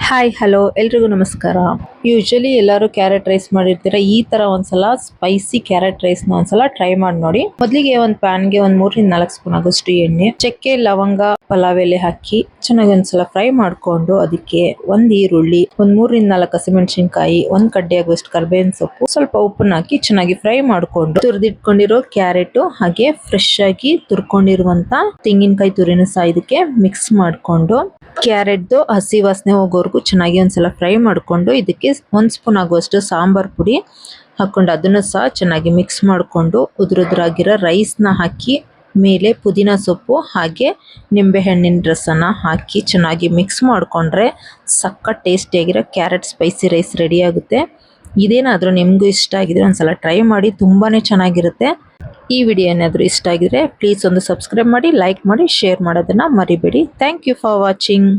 Hi hello ಎಲ್ರಿಗೂ ನಮಸ್ಕಾರ. Usually ಎಲ್ಲರೂ ಕ್ಯಾರೆಟ್ ರೈಸ್ ಮಾಡಿರ್ತೀರ. ಈ ತರ ಒಂದ್ಸಲ ಸ್ಪೈಸಿ ಕ್ಯಾರೆಟ್ ರೈಸ್ ನ ಒಂದ್ಸಲ ಟ್ರೈ ಮಾಡಿ ನೋಡಿ. ಮೊದಲಿಗೆ ಒಂದು ಪ್ಯಾನ್ ಗೆ 3 ರಿಂದ 4 ಸ್ಪೂನ್ ಆಗೋಷ್ಟು ಎಣ್ಣೆ, ಚಕ್ಕೆ, ಲವಂಗ, ಪಲಾವ್ ಎಲೆ ಹಾಕಿ ಚೆನ್ನಾಗಿ ಒಂದ್ಸಲ ಫ್ರೈ ಮಾಡ್ಕೊಂಡು ಅದಕ್ಕೆ ಒಂದ್ ಈರುಳ್ಳಿ, 3 ರಿಂದ 4 ಹಸಿಮೆಣಸಿನಕಾಯಿ, 1 ಕಡ್ಡಿ ಆಗುವಷ್ಟು ಕರಿಬೇವಿನ ಸೊಪ್ಪು, ಸ್ವಲ್ಪ ಉಪ್ಪನ್ನ ಹಾಕಿ ಚೆನ್ನಾಗಿ ಫ್ರೈ ಮಾಡ್ಕೊಂಡು ತುರಿದಿಟ್ಕೊಂಡಿರೋ ಕ್ಯಾರೆಟ್ ಹಾಗೆ ಫ್ರೆಶ್ ಆಗಿ ತುರ್ಕೊಂಡಿರುವಂತ ತೆಂಗಿನಕಾಯಿ ತುರಿನ ಸಹ ಇದಕ್ಕೆ ಮಿಕ್ಸ್ ಮಾಡ್ಕೊಂಡು ಕ್ಯಾರೆಟ್ದು ಹಸಿ ವಾಸನೆ ಹೋಗೋವರೆಗೂ ಚೆನ್ನಾಗಿ ಒಂದ್ಸಲ ಫ್ರೈ ಮಾಡಿಕೊಂಡು ಇದಕ್ಕೆ 1 ಸ್ಪೂನ್ ಆಗುವಷ್ಟು ಸಾಂಬಾರ್ ಪುಡಿ ಹಾಕೊಂಡು ಅದನ್ನು ಸಹ ಚೆನ್ನಾಗಿ ಮಿಕ್ಸ್ ಮಾಡಿಕೊಂಡು ಉದುರುದ್ರಾಗಿರೋ ರೈಸ್ನ ಹಾಕಿ ಮೇಲೆ ಪುದೀನ ಸೊಪ್ಪು ಹಾಗೆ ನಿಂಬೆ ಹಣ್ಣಿನ ರಸನ ಹಾಕಿ ಚೆನ್ನಾಗಿ ಮಿಕ್ಸ್ ಮಾಡಿಕೊಂಡ್ರೆ ಸಖತ್ ಟೇಸ್ಟಿಯಾಗಿರೋ ಕ್ಯಾರೆಟ್ ಸ್ಪೈಸಿ ರೈಸ್ ರೆಡಿ ಆಗುತ್ತೆ. ಇದೇನಾದರೂ ನಿಮಗೂ ಇಷ್ಟ ಆಗಿದ್ರೆ ಒಂದ್ಸಲ ಟ್ರೈ ಮಾಡಿ, ತುಂಬಾ ಚೆನ್ನಾಗಿರುತ್ತೆ. ಈ ವಿಡಿಯೋ ಏನಾದರೂ ಇಷ್ಟ ಆಗಿದ್ರೆ ಪ್ಲೀಸ್ ಒಂದು ಸಬ್ಸ್ಕ್ರೈಬ್ ಮಾಡಿ, ಲೈಕ್ ಮಾಡಿ, ಶೇರ್ ಮಾಡೋದನ್ನ ಮರಿಬೇಡಿ. Thank you for watching.